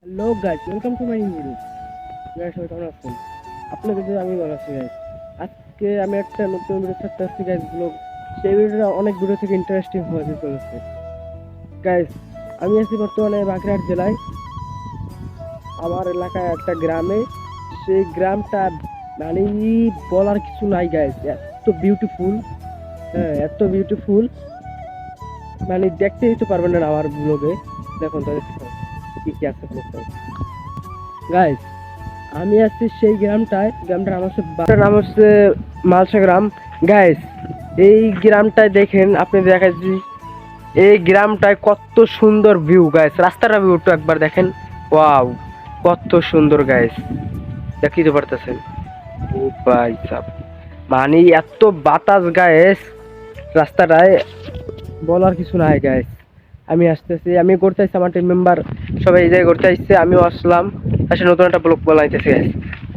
Hello guys, welcome to my video. Guys, সবাই কেমন আছেন? আপনাদের যে আমি ভালো আছি গাইস। আজকে আমি একটা নতুন ভিডিও ছাড়তে আসছি গাইস। ব্লগ সেই ভিডিওটা অনেক ভিডিও থেকে ইন্টারেস্টিং হয়ে চলেছে গাইস। আমি আছি বর্তমানে বাগেরহাট জেলায়, আমার এলাকায় একটা গ্রামে। সেই গ্রামটা মানে বলার কিছু নাই গাইস, এত বিউটিফুল। হ্যাঁ, এত বিউটিফুল মানে দেখতেই তো পারবেন না আমার ব্লগে। দেখুন তাদের কি কি আছে ব্লগটা গাইস। আমি আছি সেই গ্রামটায়, গ্রামটার নাম হচ্ছে মালসা গ্রাম গাইস। এই গ্রামটায় দেখেন, আপনি দেখাচ্ছি এই গ্রামটায় কত সুন্দর ভিউ গাইস। রাস্তাটা ভিউটা একবার দেখেন, ওয়াও কত সুন্দর গাইস, দেখতে পারতেছেন? ও ভাই সাব, মানে এত বাতাস গাইস রাস্তাটায়, বলার কিছু নাই গাইস। আমি আসতেছি, আমি করতে আসছি, আমার টিম মেম্বার সবাই এই জায়গায় করতে আসছে, আমিও আসলাম। আসলে নতুন একটা ব্লগ বানাইতেছি গাইস।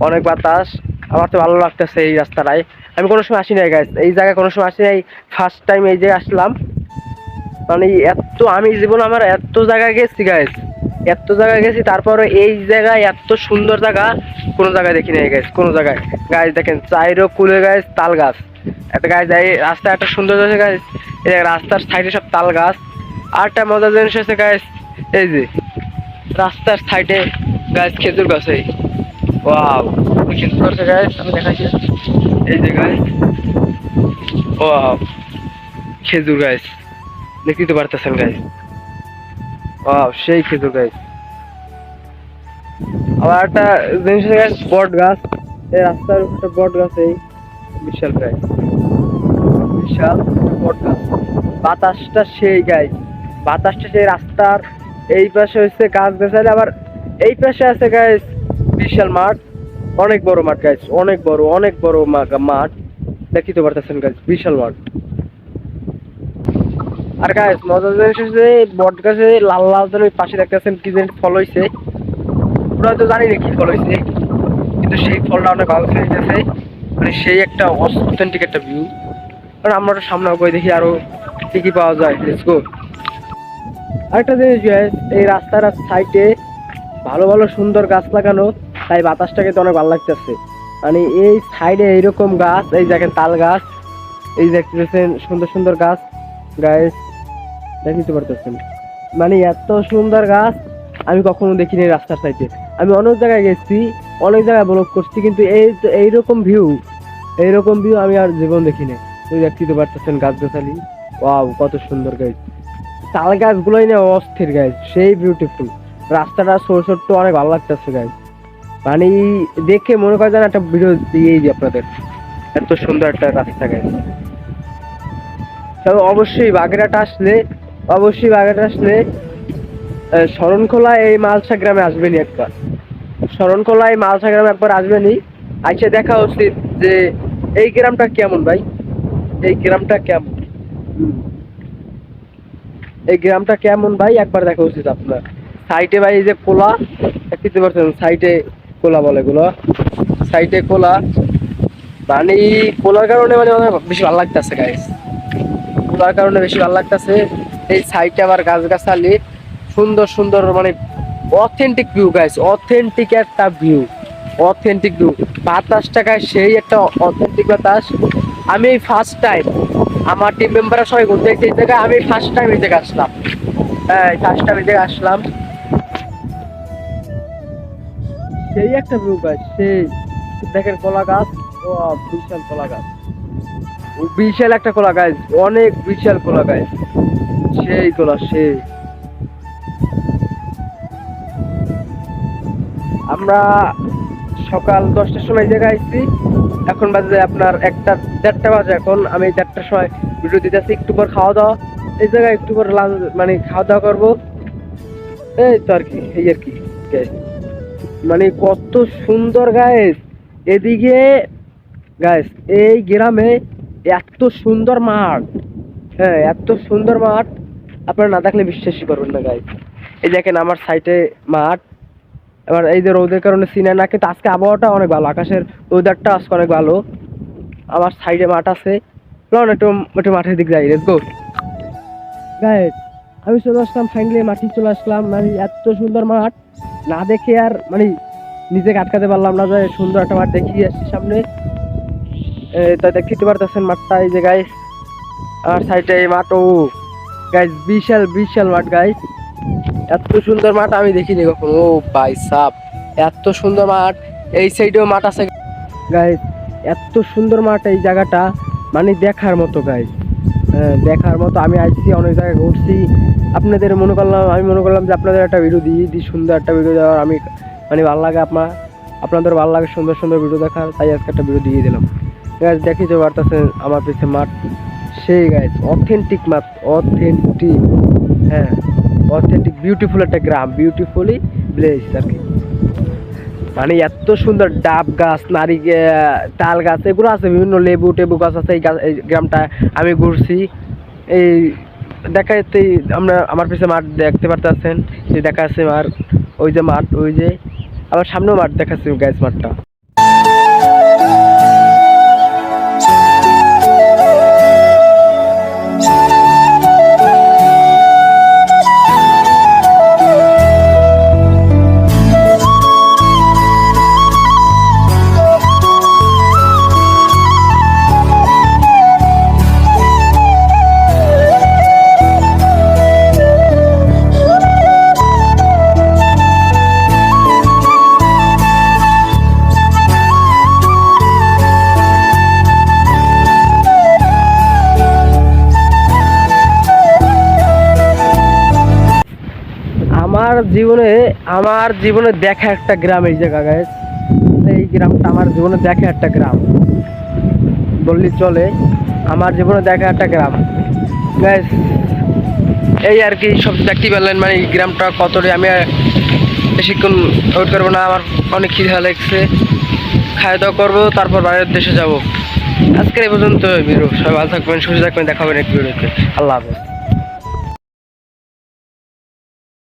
অনেক বাতাস, আমার তো ভালো লাগতেছে এই রাস্তাটায়। আমি কোনো সময় আসি নাই গাইস, এই জায়গায় কোনো সময় আসি নাই, ফার্স্ট টাইম এই জায়গায় আসলাম। মানে এত, আমি জীবন আমার এত জায়গায় গেছি গাইস, এত জায়গায় গেছি, তারপরে এই জায়গায় এত সুন্দর জায়গা কোনো জায়গায় দেখি নাই গাইস। কোনো জায়গায় গাইস দেখেন চাইরো কুলে গাইস তাল গাছ। একটা গাইস এই রাস্তা একটা সুন্দর আছে গাইস, এই রাস্তার সাইডে সব তাল গাছ। আর একটা মজার জিনিস আছে গাইস, এই যে রাস্তার সাইডে গাছ খেজুর গাছ। এই ওয়াও, খেজুর গাছ গাইস, আমি দেখাচ্ছি, এই যে গাইস ওয়াও খেজুর গাছ, দেখতে পারতেছেন গাইস? ওয়াও সেই খেজুর গাছ। আবার একটা জিনিস আছে গাছ, বট গাছ। এই রাস্তার উপরে বট গাছ, এই বিশাল গাছ, বিশাল বট গাছ। বাতাসটা সেই গাছ, বাতাসটা সেই রাস্তার এই পাশে হচ্ছে গাছ গাছালি, আবার এই পাশে আছে গাছ বিশাল মাঠ, অনেক বড় মাঠ গাছ, অনেক বড়, অনেক বড় মাঠ, দেখতে পারতেছেন গাছ, বিশাল মাঠ। আর গাছ মজার জিনিস হচ্ছে বট গাছে লাল লাল যেন ওই পাশে দেখতেছেন কি যেন ফল হয়েছে, ওরা তো জানি না কি ফল হয়েছে, কিন্তু সেই ফলটা অনেক ভালো খেয়েছে। মানে সেই একটা অথেন্টিক একটা ভিউ। কারণ আমরা তো সামনে গিয়ে দেখি আরো কি কি পাওয়া যায়। Let's go. আরেকটা জিনিস guys, এই রাস্তার সাইডে ভালো ভালো সুন্দর গাছ লাগানো, তাই বাতাসটাকে তো অনেক ভালো লাগতেছে। মানে এই সাইডে এইরকম গাছ, এই দেখেন তাল গাছ, এই দেখতেছেন সুন্দর সুন্দর গাছ গাইস, দেখতে পারতেছেন? মানে এত সুন্দর গাছ আমি কখনো দেখিনি রাস্তার সাইডে। আমি অনেক জায়গায় গেছি, অনেক জায়গায় ব্লগ করছি, কিন্তু এইরকম ভিউ, এইরকম ভিউ আমি আর জীবন দেখিনি। তুই দেখতে পারতেছেন গাছ গাছালি, ওয়াও কত সুন্দর গাছ। তাল গাছগুলোই না অস্থির গাছ, সেই বিউটিফুল। রাস্তাটা ছোট ছোট্ট, অনেক ভালো লাগতেছে গাছ। মানে দেখে মনে করে যেন একটা ভিডিও দিয়েই দিই আপনাদের, এত সুন্দর একটা রাস্তা গাছ। তবে অবশ্যই বাগেরহাট আসলে, অবশ্যই বাগেরহাট আসলে শরণখোলা এই মালসা গ্রামে আসবেনই একবার। শরণখোলা এই মালসা গ্রামে একবার আসবেনই, আইসে দেখা উচিত যে এই গ্রামটা কেমন ভাই, এই গ্রামটা কেমন। হুম, এই গ্রামটা কেমন ভাই একবার দেখা উচিত আপনার। সাইডে ভাই এই যে কোলা, দেখতে পাচ্ছেন সাইডে কোলা বলে গুলো, সাইডে কোলা। মানে কোলার কারণে মানে আমার বেশি ভালো লাগতেছে গাইস, কোলার কারণে বেশি ভালো লাগতেছে। এই সাইডে আবার গাছ গাছালি সুন্দর সুন্দর, মানে অথেন্টিক ভিউ গাইস, অথেন্টিক একটা ভিউ, অথেন্টিক ভিউ। বাতাসটা গাইস সেই একটা অথেন্টিক বাতাস। আমি এই ফার্স্ট টাইম, আমার টিম মেম্বাররা সবাই ঘুরতে গেছে এই জায়গায়, আমি ফার্স্ট টাইম এই জায়গায় আসলাম। হ্যাঁ, ফার্স্ট টাইম এই জায়গায় আসলাম, সেই একটা ভিউ গাইস সেই। দেখেন কলা গাছ, ও বিশাল কলা গাছ, ও বিশাল একটা কলা গাছ, অনেক বিশাল কলা গাছ, সেই কলা সেই। আমরা সকাল 10টার সময় এই জায়গায় আসছি, এখন বাজে আপনার একটা, 1:30 বাজে এখন। আমি 1:30টার সময় ভিডিও দিতেছি, একটু পর খাওয়া দাওয়া, এই জায়গায় একটু পর লাঞ্চ মানে খাওয়া দাওয়া করবো, এই তো আর কি, এই আর কি guys। মানে কত সুন্দর গাইস এদিকে গাইস, এই গ্রামে এত সুন্দর মাঠ, হ্যাঁ এত সুন্দর মাঠ, আপনারা না দেখলে বিশ্বাসই করবেন না গাইস। এই দেখেন আমার সাইডে মাঠ, এবার এই যে রোদের কারণে সিনে না, কিন্তু আজকে আবহাওয়াটা অনেক ভালো, আকাশের ওয়েদারটা আজকে অনেক ভালো। আমার সাইডে মাঠ আছে, চলুন একটু একটু মাঠের দিক যাই, লেটস গো গাইস। আমি চলে আসলাম ফাইনালি, মাঠে চলে আসলাম। মানে এত সুন্দর মাঠ, না দেখে আর মানে নিজেকে আটকাতে পারলাম না যে সুন্দর একটা মাঠ দেখিয়ে আসছি সামনে। তা দেখতে পারতেছেন মাঠটা, এই যে গাইস আর সাইডে এই মাঠ, ও গাইস বিশাল বিশাল মাঠ গাইস। এত সুন্দর মাঠ আমি দেখিনি কখনো, ও ভাই সাপ এত সুন্দর মাঠ। এই সাইডেও মাঠ আছে গাইস, এত সুন্দর মাঠ এই জায়গাটা, মানে দেখার মতো গাইস, দেখার মতো। আমি আইছি অনেক জায়গায় ঘুরছি, আপনাদের আমি মনে করলাম যে আপনাদের একটা ভিডিও দিই সুন্দর একটা ভিডিও দেওয়ার, আমি মানে ভালো লাগে আপনাদের ভালো লাগে সুন্দর সুন্দর ভিডিও দেখার, তাই আজকে একটা ভিডিও দিয়ে দিলাম গাইস। দেখি যে পারতেছে আমার পিছে মাঠ, সেই গাইস অথেন্টিক মাঠ, অথেন্টিক, হ্যাঁ অথেন্টিক বিউটিফুল একটা গ্রাম, বিউটিফুলি প্লেস আর কি। মানে এত সুন্দর ডাব গাছ, তাল গাছ এগুলো আছে, বিভিন্ন লেবু টেবু গাছ আছে এই গ্রামটা আমি ঘুরছি। এই দেখাতেই আমার পিছনে মাঠ দেখতে পারতেছেন, যে দেখা আছে মাঠ, ওই যে মাঠ, ওই যে আবার সামনেও মাঠ দেখাচ্ছে গাছ মাঠটা। আমার জীবনে দেখা একটা গ্রাম এই জায়গা গাইস, এই গ্রামটা আমার জীবনে দেখা একটা গ্রাম বললি চলে, আমার জীবনে দেখা একটা গ্রাম গাইস। এই আর কি সব দেখতে পারলেন, মানে এই গ্রামটা কতটা। আমি বেশিক্ষণ ওয়েট করবো না, আমার অনেক খিদা লাগছে, খাওয়া দাওয়া করবো, তারপর বাইরের দেশে যাব। আজকের এই পর্যন্ত ভিডিও, সবাই ভালো থাকবেন, সুস্থ থাকবেন, দেখা হবে নেক্সট ভিডিওতে। আল্লাহ হাফেজ।